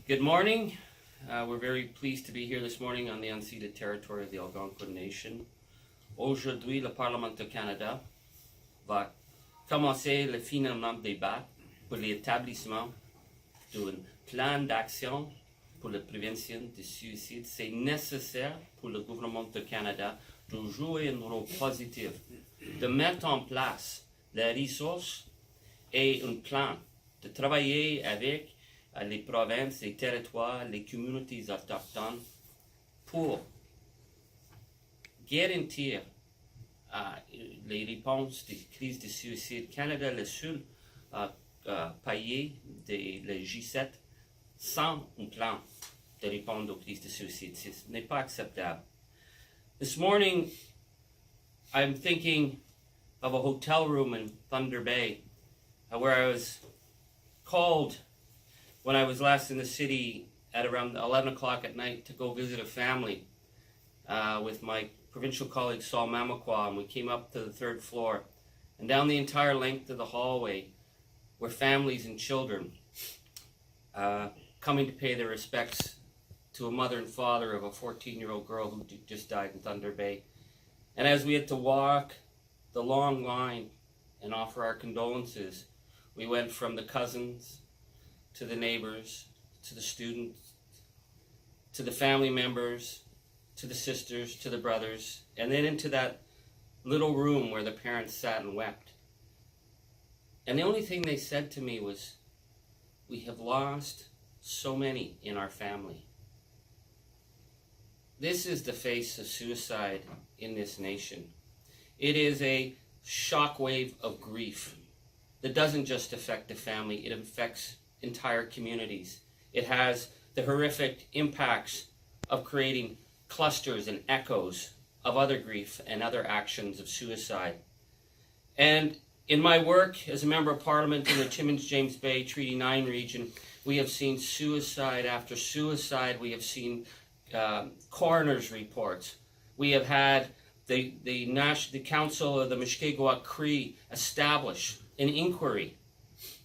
Good morning. We're very pleased to be here this morning on the unceded territory of the Algonquin Nation. Aujourd'hui, le Parlement du Canada va commencer le finalement débat pour l'établissement d'un plan d'action pour la prévention du suicide. C'est nécessaire pour le gouvernement du Canada de jouer un rôle positif, de mettre en place les ressources et un plan, de travailler avec les provinces, les territoires, les communautés autochtones pour garantir les réponses des crises de suicide. Canada est le seul pays le G7 sans un plan de répondre aux crises de suicide. Ce n'est pas acceptable. This morning, I'm thinking of a hotel room in Thunder Bay where I was called when I was last in the city at around 11 o'clock at night to go visit a family with my provincial colleague Saul Mamakwa, and we came up to the third floor, and down the entire length of the hallway were families and children coming to pay their respects to a mother and father of a 14-year-old girl who just died in Thunder Bay. And as we had to walk the long line and offer our condolences, we went from the cousins to the neighbors, to the students, to the family members, to the sisters, to the brothers, and then into that little room where the parents sat and wept. And the only thing they said to me was, "We have lost so many in our family." This is the face of suicide in this nation. It is a shockwave of grief that doesn't just affect the family, it affects entire communities. It has the horrific impacts of creating clusters and echoes of other grief and other actions of suicide. And in my work as a member of parliament in the Timmins-James Bay Treaty 9 region, we have seen suicide after suicide. We have seen coroner's reports. We have had the Council of the Mushkegowuk Cree establish an inquiry,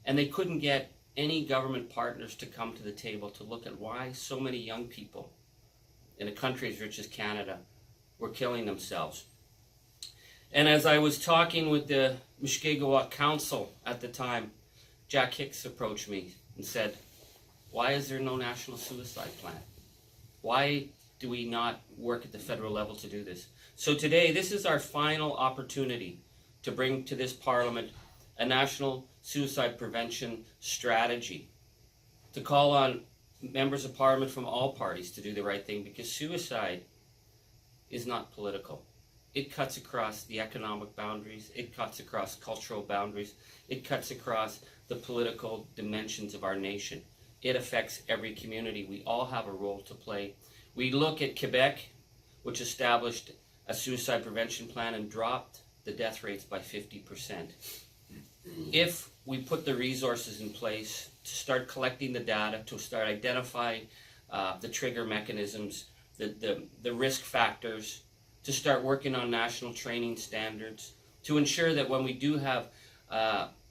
and they couldn't get any government partners to come to the table to look at why so many young people in a country as rich as Canada were killing themselves. And as I was talking with the Mushkegowuk Council at the time, Jack Hicks approached me and said, "Why is there no national suicide plan? Why do we not work at the federal level to do this?" So today, this is our final opportunity to bring to this Parliament a national suicide prevention strategy, to call on members of Parliament from all parties to do the right thing, because suicide is not political. It cuts across the economic boundaries, it cuts across cultural boundaries, it cuts across the political dimensions of our nation. It affects every community. We all have a role to play. We look at Quebec, which established a suicide prevention plan and dropped the death rates by 50%. If we put the resources in place to start collecting the data, to start identifying the trigger mechanisms, the risk factors, to start working on national training standards, to ensure that when we do have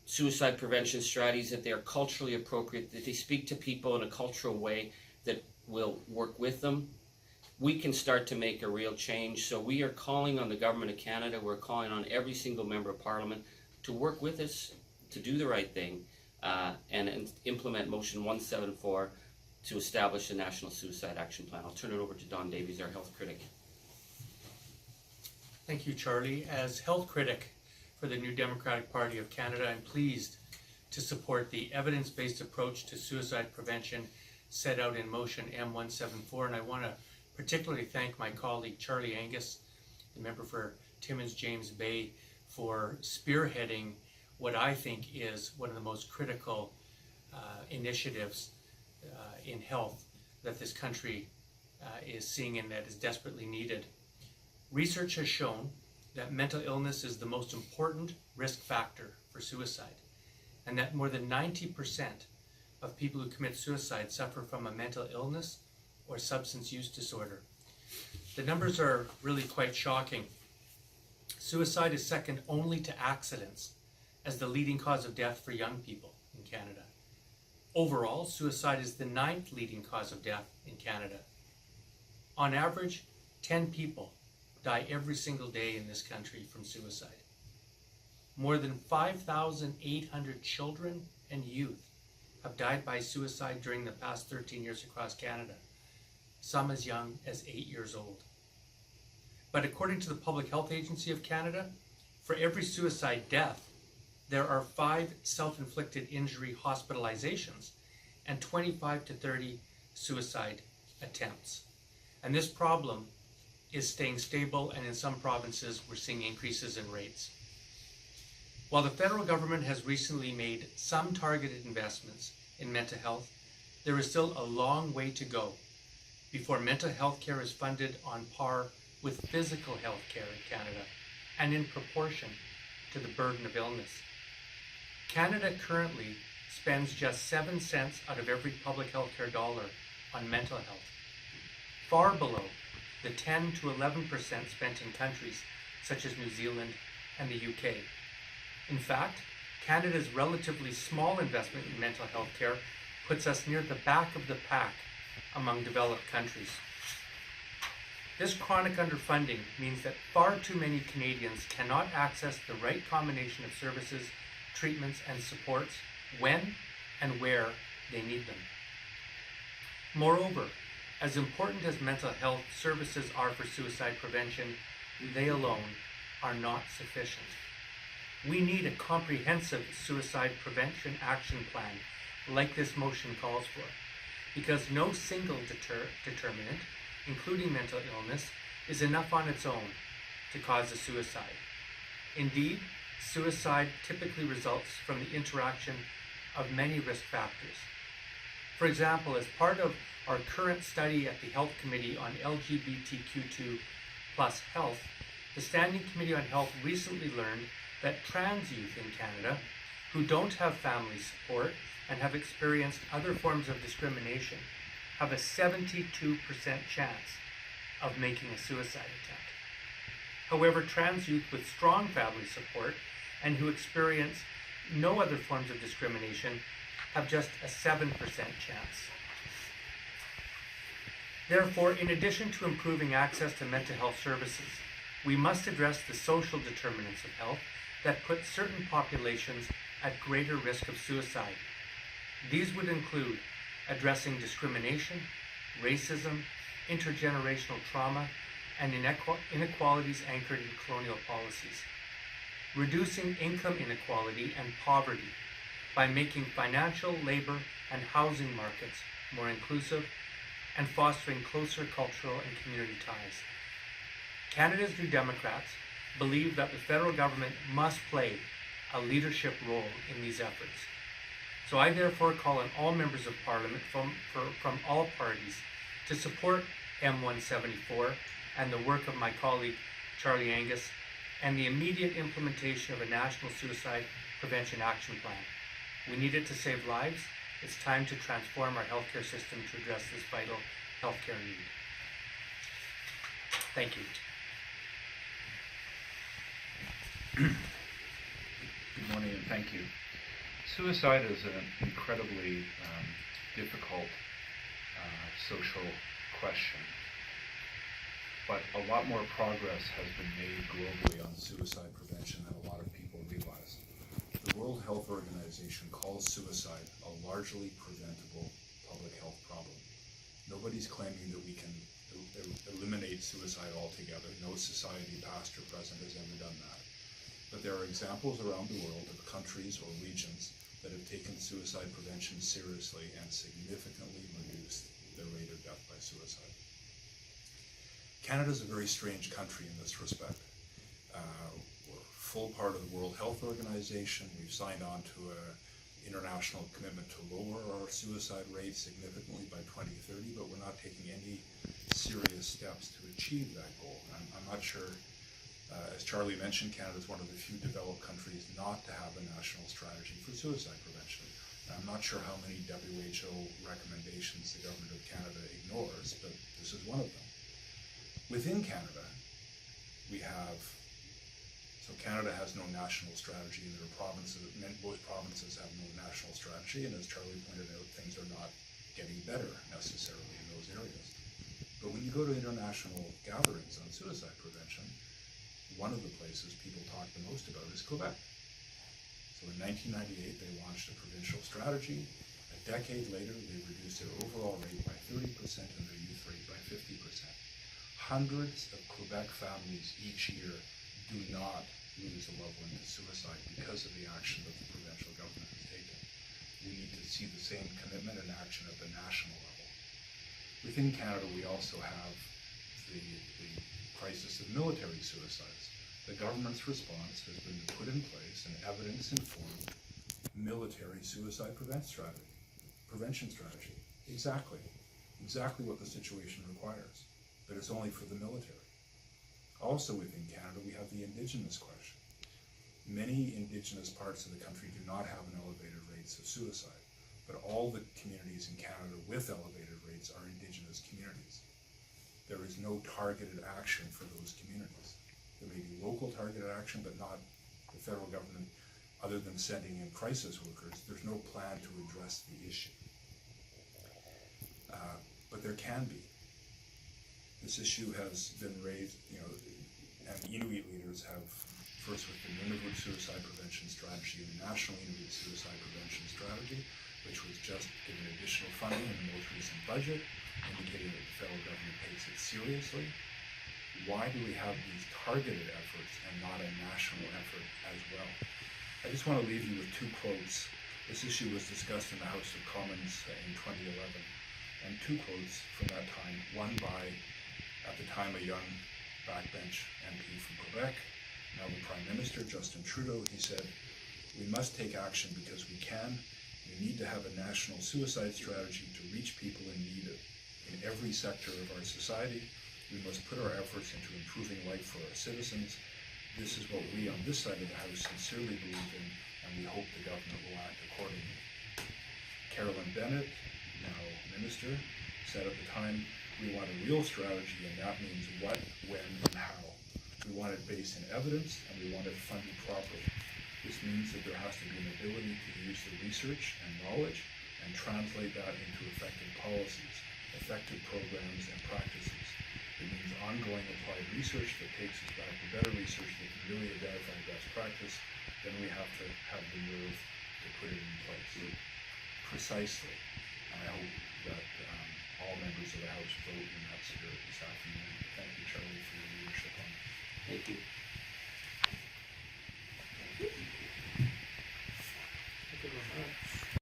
suicide prevention strategies, that they are culturally appropriate, that they speak to people in a cultural way that will work with them, we can start to make a real change. So we are calling on the Government of Canada, we're calling on every single member of Parliament to work with us, to do the right thing, and implement Motion 174 to establish a National Suicide Action Plan. I'll turn it over to Don Davies, our health critic. Thank you, Charlie. As health critic for the New Democratic Party of Canada, I'm pleased to support the evidence-based approach to suicide prevention set out in Motion M-174, and I want to particularly thank my colleague Charlie Angus, the member for Timmins-James Bay, for spearheading what I think is one of the most critical initiatives in health that this country is seeing and that is desperately needed. Research has shown that mental illness is the most important risk factor for suicide, and that more than 90% of people who commit suicide suffer from a mental illness or substance use disorder. The numbers are really quite shocking. Suicide is second only to accidents as the leading cause of death for young people in Canada. Overall, suicide is the 9th leading cause of death in Canada. On average, 10 people die every single day in this country from suicide. More than 5,800 children and youth have died by suicide during the past 13 years across Canada, some as young as 8 years old. But according to the Public Health Agency of Canada, for every suicide death, there are 5 self-inflicted injury hospitalizations and 25 to 30 suicide attempts. And this problem is staying stable, and in some provinces we're seeing increases in rates. While the federal government has recently made some targeted investments in mental health, there is still a long way to go before mental health care is funded on par with physical health care in Canada and in proportion to the burden of illness. Canada currently spends just 7 cents out of every public health care dollar on mental health, far below the 10 to 11% spent in countries such as New Zealand and the UK. In fact, Canada's relatively small investment in mental health care puts us near the back of the pack among developed countries. This chronic underfunding means that far too many Canadians cannot access the right combination of services, treatments, and supports when and where they need them. Moreover, as important as mental health services are for suicide prevention, they alone are not sufficient. We need a comprehensive suicide prevention action plan like this motion calls for, because no single determinant, including mental illness, is enough on its own to cause a suicide. Indeed, suicide typically results from the interaction of many risk factors. For example, as part of our current study at the Health Committee on LGBTQ2+ health, the Standing Committee on Health recently learned that trans youth in Canada who don't have family support and have experienced other forms of discrimination have a 72% chance of making a suicide attempt. However, trans youth with strong family support and who experience no other forms of discrimination have just a 7% chance. Therefore, in addition to improving access to mental health services, we must address the social determinants of health that put certain populations at greater risk of suicide. These would include addressing discrimination, racism, intergenerational trauma, and inequalities anchored in colonial policies. Reducing income inequality and poverty by making financial, labor, and housing markets more inclusive, and fostering closer cultural and community ties. Canada's New Democrats believe that the federal government must play a leadership role in these efforts. So I therefore call on all members of Parliament from all parties to support M-174 and the work of my colleague Charlie Angus and the immediate implementation of a national suicide prevention action plan. We need it to save lives. It's time to transform our healthcare system to address this vital healthcare need. Thank you. Good morning and thank you. Suicide is an incredibly difficult social question, but a lot more progress has been made globally on suicide prevention than a lot of people realize. The World Health Organization calls suicide a largely preventable public health problem. Nobody's claiming that we can eliminate suicide altogether. No society, past or present, has ever done that. But there are examples around the world of countries or regions that have taken suicide prevention seriously and significantly reduced the rate of death by suicide. Canada is a very strange country in this respect. We're a full part of the World Health Organization. We've signed on to an international commitment to lower our suicide rate significantly by 2030, but we're not taking any serious steps to achieve that goal. I'm not sure, as Charlie mentioned, Canada is one of the few developed countries not to have a national strategy for suicide prevention. And I'm not sure how many WHO recommendations the Government of Canada ignores, but this is one of them. Within Canada, we have So Canada has no national strategy, and there are provinces, most provinces have no national strategy, and as Charlie pointed out, things are not getting better necessarily in those areas. But when you go to international gatherings on suicide prevention, one of the places people talk the most about is Quebec. So in 1998, they launched a provincial strategy. A decade later, they reduced their overall rate by 30% and their youth rate by 50%. Hundreds of Quebec families each year do not lose a loved one to suicide because of the action that the provincial government has taken. We need to see the same commitment and action at the national level. Within Canada, we also have the crisis of military suicides. The government's response has been to put in place an evidence-informed military suicide prevention strategy. Exactly what the situation requires, but it's only for the military. Also within Canada, we have the Indigenous question. Many Indigenous parts of the country do not have an elevated rates of suicide, but all the communities in Canada with elevated rates are Indigenous communities. There is no targeted action for those communities. There may be local targeted action, but not the federal government, other than sending in crisis workers. There's no plan to address the issue. But there can be. This issue has been raised, and Inuit leaders have, first with the Nunavut Suicide Prevention Strategy and the National Inuit Suicide Prevention Strategy, which was just given additional funding in the most recent budget, indicating that the federal government takes it seriously. Why do we have these targeted efforts and not a national effort as well? I just want to leave you with two quotes. This issue was discussed in the House of Commons in 2011, and two quotes from that time, one by, at the time, a young backbench MP from Quebec, now the Prime Minister, Justin Trudeau. He said, "We must take action because we can. We need to have a national suicide strategy to reach people in need in every sector of our society. We must put our efforts into improving life for our citizens. This is what we on this side of the House sincerely believe in, and we hope the government will act accordingly." Carolyn Bennett, now Minister, said at the time, "We want a real strategy, and that means what, when, and how. We want it based in evidence, and we want it funded properly. This means that there has to be an ability to use the research and knowledge and translate that into effective policies, effective programs, and practices. It means ongoing applied research that takes us back to better research that can really identify best practice. Then we have to have the nerve to put it in place." Precisely. And I hope that all members of the House vote in that spirit this afternoon. Thank you, Charlie, for your leadership on it. Thank you.